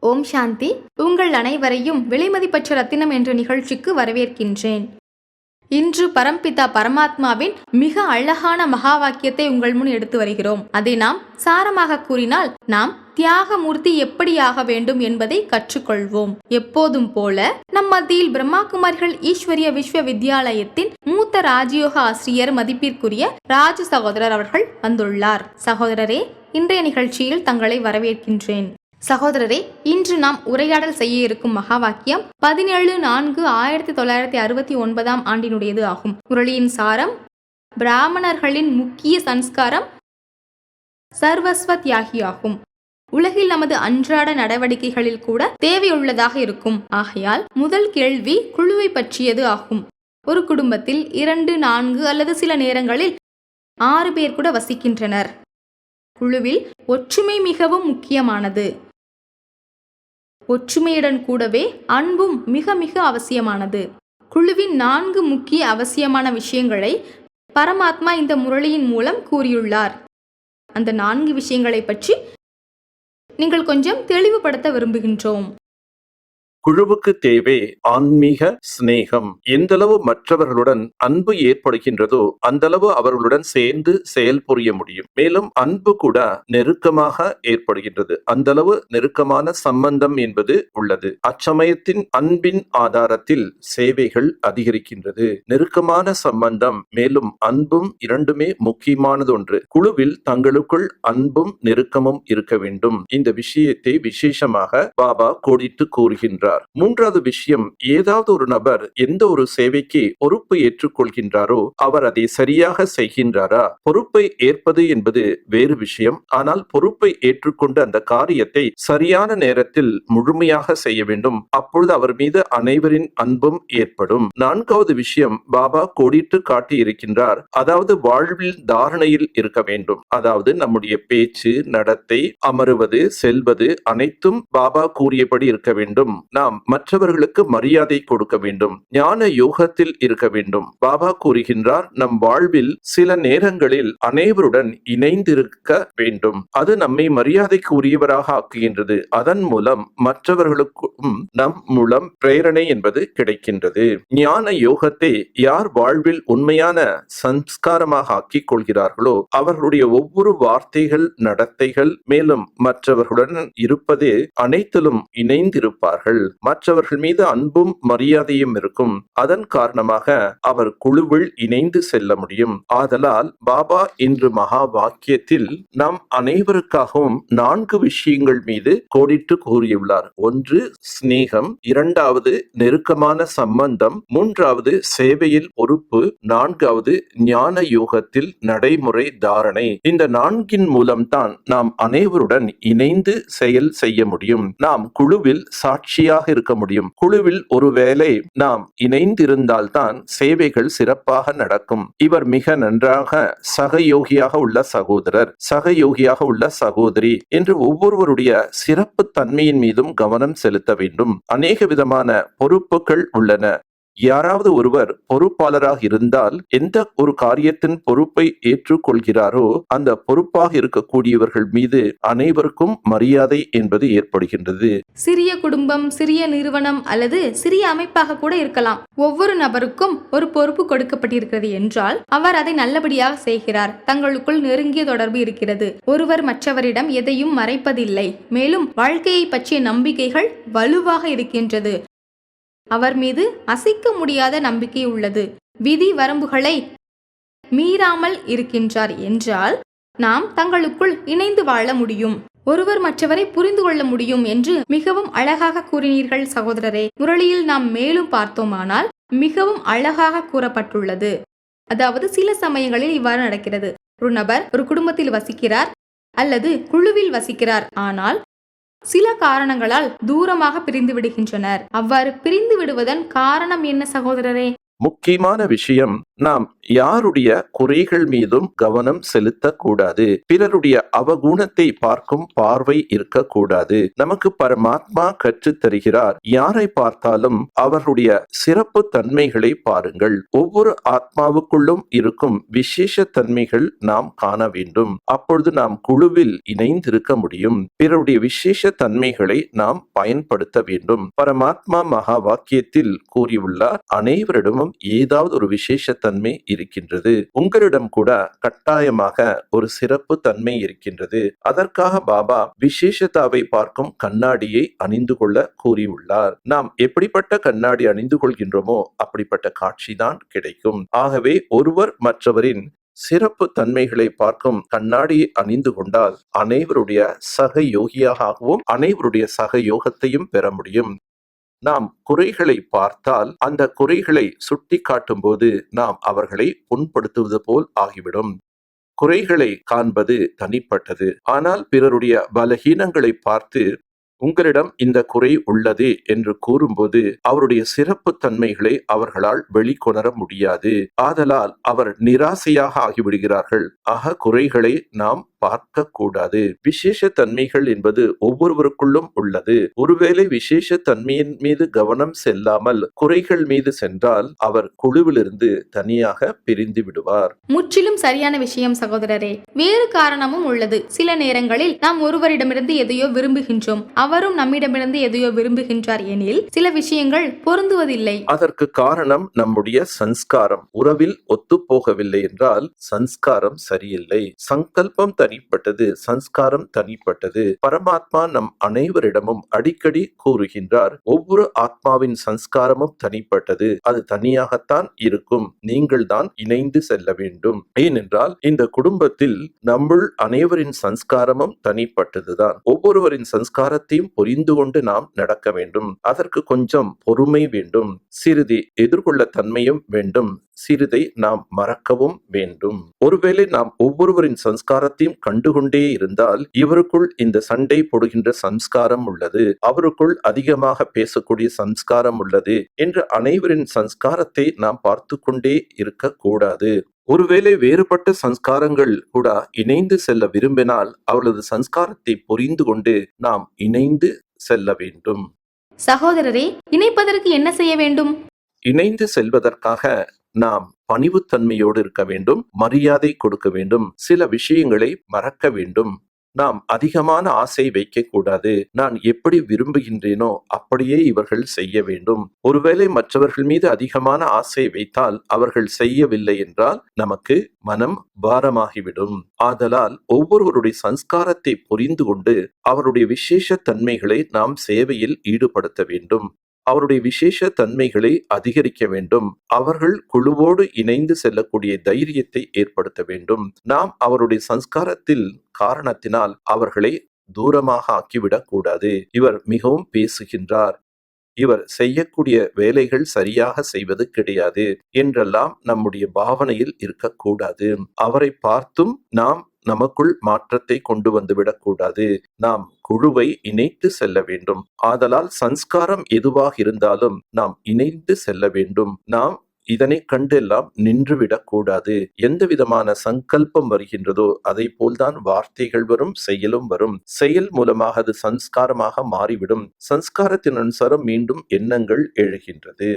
ஓம் சாந்தி. உங்கள் அனைவரையும் விலைமதிப்பற்ற ரத்தினம் என்ற நிகழ்ச்சிக்கு வரவேற்கின்றேன். இன்று பரம்பிதா பரமாத்மாவின் மிக அழகான மகா வாக்கியத்தை உங்கள் முன் எடுத்து வருகிறோம். அதை நாம் சாரமாக கூறினால், நாம் தியாகமூர்த்தி எப்படியாக வேண்டும் என்பதை கற்றுக்கொள்வோம். எப்போதும் போல நம் மத்தியில் பிரம்மாகுமாரிகள் ஈஸ்வரிய விஸ்வ வித்யாலயத்தின் மூத்த ராஜயோக ஆசிரியர் மதிப்பிற்குரிய ராஜு சகோதரர் அவர்கள் வந்துள்ளார். சகோதரரே, இன்றைய நிகழ்ச்சியில் தங்களை வரவேற்கின்றேன். சகோதரரே, இன்று நாம் உரையாடல் செய்ய இருக்கும் மகா வாக்கியம் 17/4/1969 ஆண்டினுடையது ஆகும். முரளியின் சாரம்: பிராமணர்களின் முக்கிய சன்ஸ்காரம் சர்வஸ்வ தியாகி ஆகும். உலகில் நமது அன்றாட நடவடிக்கைகளில் கூட தேவையுள்ளதாக இருக்கும். ஆகையால் முதல் கேள்வி குழுவை பற்றியது ஆகும். ஒரு குடும்பத்தில் 2, 4 அல்லது சில நேரங்களில் 6 பேர் கூட வசிக்கின்றனர். குழுவில் ஒற்றுமை மிகவும் முக்கியமானது. ஒற்றுமையுடன் கூடவே அன்பும் மிக மிக அவசியமானது. குழுவின் 4 முக்கிய அவசியமான விஷயங்களை பரமாத்மா இந்த முரளியின் மூலம் கூறியுள்ளார். அந்த 4 விஷயங்களை பற்றி நீங்கள் கொஞ்சம் தெளிவுபடுத்த விரும்புகின்றோம். குழுவுக்கு தேவை ஆன்மீக சிநேகம். எந்தளவு மற்றவர்களுடன் அன்பு ஏற்படுகின்றதோ அந்தளவு அவர்களுடன் சேர்ந்து செயல்புரிய முடியும். மேலும் அன்பு கூட நெருக்கமாக ஏற்படுகின்றது. அந்தளவு நெருக்கமான சம்பந்தம் என்பது உள்ளது. அச்சமயத்தின் அன்பின் ஆதாரத்தில் சேவைகள் அதிகரிக்கின்றது. நெருக்கமான சம்பந்தம் மேலும் அன்பும் இரண்டுமே முக்கியமானது ஒன்று. குழுவில் தங்களுக்குள் அன்பும் நெருக்கமும் இருக்க வேண்டும். இந்த விஷயத்தை விசேஷமாக பாபா கோடிட்டு கூறுகின்றார். 3வது விஷயம், ஏதாவது ஒரு நபர் எந்த ஒரு சேவைக்கு பொறுப்பு ஏற்றுக்கொள்கின்றாரோ அவர் அதை சரியாக செய்கின்றாரா? பொறுப்பை ஏற்பது என்பது வேறு விஷயம். ஆனால் பொறுப்பை ஏற்றுக்கொண்டு அந்த காரியத்தை சரியான நேரத்தில் முழுமையாக செய்ய வேண்டும். அப்பொழுது அவர் மீது அனைவரின் அன்பும் ஏற்படும். 4வது விஷயம் பாபா கோடிட்டு காட்டி இருக்கின்றார். அதாவது வாழ்வில் தாரணையில் இருக்க வேண்டும். அதாவது நம்முடைய பேச்சு, நடத்தை, அமருவது, செல்வது அனைத்தும் பாபா கூறியபடி இருக்க வேண்டும். நாம் மற்றவர்களுக்கு மரியாதை கொடுக்க வேண்டும். ஞான யோகத்தில் இருக்க வேண்டும். பாபா கூறுகின்றார், நம் வாழ்வில் சில நேரங்களில் அனைவருடன் இணைந்திருக்க வேண்டும். அது நம்மை மரியாதைக்கு உரியவராக ஆக்குகின்றது. அதன் மூலம் மற்றவர்களுக்கும் நம் மூலம் பிரேரணை என்பது கிடைக்கின்றது. ஞான யோகத்தை யார் வாழ்வில் உண்மையான சம்ஸ்காரமாக ஆக்கிக் கொள்கிறார்களோ அவர்களுடைய ஒவ்வொரு வார்த்தைகள், நடத்தைகள் மேலும் மற்றவர்களுடன் இருப்பது அனைத்திலும் இணைந்திருப்பார்கள். மற்றவர்கள் மீது அன்பும் மரியாதையும் இருக்கும். அதன் காரணமாக அவர் குழுவில் இணைந்து செல்ல முடியும். ஆதலால் பாபா இன்று மகா வாக்கியத்தில் நம் அனைவருக்காகவும் 4 விஷயங்கள் மீது கோடிட்டு கூறியுள்ளார். 1 சிநேகம், 2வது நெருக்கமான சம்பந்தம், 3வது சேவையில் பொறுப்பு, 4வது ஞான யோகத்தில் நடைமுறை தாரணை. இந்த 4 மூலம்தான் நாம் அனைவருடன் இணைந்து செயல் செய்ய முடியும். நாம் குழுவில் சாட்சியாக இருக்க முடியும். குழுவில் ஒருவேளை நாம் இணைந்திருந்தால்தான் சேவைகள் சிறப்பாக நடக்கும். இவர் மிக நன்றாக சகயோகியாக உள்ள சகோதரர், சகயோகியாக உள்ள சகோதரி என்று ஒவ்வொருவருடைய சிறப்பு தன்மையின் மீதும் கவனம் செலுத்த வேண்டும். அநேக விதமான பொறுப்புகள் உள்ளன. யாராவது ஒருவர் பொறுப்பாளராக இருந்தால் எந்த ஒரு காரியத்தின் பொறுப்பை ஏற்றுக்கொள்கிறாரோ அந்த பொறுப்பாக இருக்கக்கூடியவர்கள் மீது அனைவருக்கும் மரியாதை என்பது ஏற்படுகின்றது. சிறிய குடும்பம், சிறிய நிறுவனம் அல்லது சிறிய அமைப்பாக கூட இருக்கலாம். ஒவ்வொரு நபருக்கும் ஒரு பொறுப்பு கொடுக்கப்பட்டிருக்கிறது என்றால் அவர் அதை நல்லபடியாக செய்கிறார். தங்களுக்குள் நெருங்கிய தொடர்பு இருக்கிறது. ஒருவர் மற்றவரிடம் எதையும் மறைப்பதில்லை. மேலும் வாழ்க்கையை பற்றிய நம்பிக்கைகள் வலுவாக இருக்கின்றது. அவர் மீது அசைக்க முடியாத நம்பிக்கை உள்ளது. விதி வரம்புகளை மீறாமல் இருக்கின்றார் என்றால் நாம் தங்களுக்குள் இணைந்து வாழ முடியும். ஒருவர் மற்றவரை புரிந்து கொள்ள முடியும் என்று மிகவும் அழகாக கூறினீர்கள் சகோதரரே. முரளியில் நாம் மேலும் பார்த்தோமானால் மிகவும் அழகாக கூறப்பட்டுள்ளது. அதாவது சில சமயங்களில் இவ்வாறு நடக்கிறது. ஒரு நபர் ஒரு குடும்பத்தில் வசிக்கிறார் அல்லது குழுவில் வசிக்கிறார். ஆனால் சில காரணங்களால் தூரமாக பிரிந்து விடுகின்றனர். அவ்வாறு பிரிந்து விடுவதன் காரணம் என்ன சகோதரரே? முக்கியமான விஷயம், நாம் யாருடைய குறைகள் மீதும் கவனம் செலுத்தக்கூடாது. பிறருடைய அவகுணத்தை பார்க்கும் பார்வை இருக்கக்கூடாது. நமக்கு பரமாத்மா கற்றுத் தருகிறார், யாரை பார்த்தாலும் அவர்களுடைய சிறப்பு தன்மைகளை பாருங்கள். ஒவ்வொரு ஆத்மாவுக்குள்ளும் இருக்கும் விசேஷ தன்மைகள் நாம் காண வேண்டும். அப்பொழுது நாம் குழுவில் இணைந்திருக்க முடியும். பிறருடைய விசேஷ தன்மைகளை நாம் பயன்படுத்த வேண்டும். பரமாத்மா மகா வாக்கியத்தில் கூறியுள்ளார், அனைவரிடமும் ஏதாவது ஒரு விசேஷ தன்மை இருக்கின்றது. உங்களிடம் கூட கட்டாயமாக ஒரு சிறப்பு தன்மை இருக்கின்றது. அதற்காக பாபா விசேஷதாவை பார்க்கும் கண்ணாடியை அணிந்து கொள்ள கூறியுள்ளார். நாம் எப்படிப்பட்ட கண்ணாடி அணிந்து கொள்கின்றோமோ அப்படிப்பட்ட காட்சிதான் கிடைக்கும். ஆகவே ஒருவர் மற்றவரின் சிறப்பு தன்மைகளை பார்க்கும் கண்ணாடியை அணிந்து கொண்டால் அனைவருடைய சக யோகியாகவும் அனைவருடைய சக யோகத்தையும் பெற முடியும். நாம் குறைகளை பார்த்தால் அந்த குறைகளை சுட்டி காட்டும் போது நாம் அவர்களை புண்படுத்துவது போல் ஆகிவிடும். குறைகளை காண்பது தனிப்பட்டது. ஆனால் பிறருடைய பலகீனங்களை பார்த்து உங்களிடம் இந்த குறை உள்ளது என்று கூறும்போது அவருடைய சிறப்பு தன்மைகளை அவர்களால் வெளிக்கொணர முடியாது. ஆதலால் அவர் நிராசையாக ஆகிவிடுகிறார்கள். ஆக குறைகளை நாம் பார்க்க கூடாது. விசேஷ தன்மைகள் என்பது ஒவ்வொருவருக்குள்ளும் உள்ளது. ஒருவேளை விசேஷ தன்மையின் மீது கவனம் செல்லாமல் குறைகள் மீது சென்றால் அவர் குழுவிலிருந்து தனியாக பிரிந்து விடுவார். முற்றிலும் சரியான விஷயம் சகோதரரே. வேறு காரணமும் உள்ளது. சில நேரங்களில் நாம் ஒருவரிடமிருந்து எதையோ விரும்புகின்றோம், அவரும் நம்மிடமிருந்து எதையோ விரும்புகின்றார் எனில் சில விஷயங்கள் பொருந்துவதில்லை. அதற்கு காரணம் நம்முடைய சன்ஸ்காரம். உறவில் ஒத்துப்போகவில்லை என்றால் சன்ஸ்காரம் சரியில்லை. சங்கல்பம் தனிப்பட்டது, சன்ஸ்காரம் தனிப்பட்டது. பரமாத்மா நம் அனைவரிடமும் அடிக்கடி கூறுகின்றார், ஒவ்வொரு ஆத்மாவின் சன்ஸ்காரமும் தனிப்பட்டது. அது தனியாகத்தான் இருக்கும். நீங்கள் தான் இணைந்து செல்ல வேண்டும். ஏனென்றால் இந்த குடும்பத்தில் நம்முள் அனைவரின் சன்ஸ்காரமும் தனிப்பட்டதுதான். ஒவ்வொருவரின் சன்ஸ்காரத்தையும் புரிந்து கொண்டு நாம் நடக்க வேண்டும். அதற்கு கொஞ்சம் பொறுமை வேண்டும். சிறிது எதிர்கொள்ள தன்மையும் வேண்டும். சிறிதை நாம் மறக்கவும் வேண்டும். ஒருவேளை நாம் ஒவ்வொருவரின் சன்ஸ்காரத்தையும் கண்டுகொண்டே இருந்தால் இவருக்குள் இந்த சண்டை போடுகின்ற சம்ஸ்காரம் உள்ளது, அவருக்குள் அதிகமாக பேசக்கூடிய சம்ஸ்காரம் உள்ளது என்று அனைவரின் சன்ஸ்காரத்தை நாம் பார்த்து கொண்டே இருக்கக்கூடாது. ஒருவேளை வேறுபட்ட சன்ஸ்காரங்கள் கூட இணைந்து செல்ல விரும்பினால் அவர்களது சன்ஸ்காரத்தை புரிந்து கொண்டு நாம் இணைந்து செல்ல வேண்டும். சகோதரரே, இணைப்பதற்கு என்ன செய்ய வேண்டும்? இணைந்து செல்வதற்காக நாம் பணிவுத்தன்மையோடு இருக்க வேண்டும், மரியாதை கொடுக்க வேண்டும், சில விஷயங்களை மறக்க வேண்டும். நாம் அதிகமான ஆசை வைக்க கூடாது. நான் எப்படி விரும்புகின்றேனோ அப்படியே இவர்கள் செய்ய வேண்டும். ஒருவேளை மற்றவர்கள் மீது அதிகமான ஆசை வைத்தால் அவர்கள் செய்யவில்லை என்றால் நமக்கு மனம் பாரமாகிவிடும். ஆதலால் ஒவ்வொருவருடைய சன்ஸ்காரத்தை புரிந்து கொண்டு அவருடைய விசேஷ தன்மைகளை நாம் சேவையில் ஈடுபடுத்த வேண்டும். அவருடைய விசேஷ தன்மைகளை அதிகரிக்க வேண்டும். அவர்கள் குழுவோடு இணைந்து செல்லக்கூடிய தைரியத்தை ஏற்படுத்த வேண்டும். நாம் அவருடைய சன்ஸ்காரத்தில் காரணத்தினால் அவர்களை தூரமாக ஆக்கிவிடக் கூடாது. இவர் மிகவும் பேசுகின்றார், இவர் செய்யக்கூடிய வேலைகள் சரியாக செய்வது கிடையாது என்றெல்லாம் நம்முடைய பாவனையில் இருக்கக்கூடாது. அவரை பார்த்தும் நாம் நமக்குள் மாற்றத்தை கொண்டு வந்துவிடக் கூடாது. நாம் குழுவை இணைத்து செல்ல வேண்டும். ஆதலால் சன்ஸ்காரம் எதுவாக இருந்தாலும் நாம் இணைந்து செல்ல வேண்டும். நாம் இதனை கண்டெல்லாம் நின்றுவிடக் கூடாது. எந்த விதமான சங்கல்பம் வருகின்றதோ அதை போல்தான் வார்த்தைகள் வரும், செயலும் வரும். செயல் மூலமாக அது சன்ஸ்காரமாக மாறிவிடும். சன்ஸ்காரத்தின் அனுசாரம் மீண்டும் எண்ணங்கள் எழுகின்றது.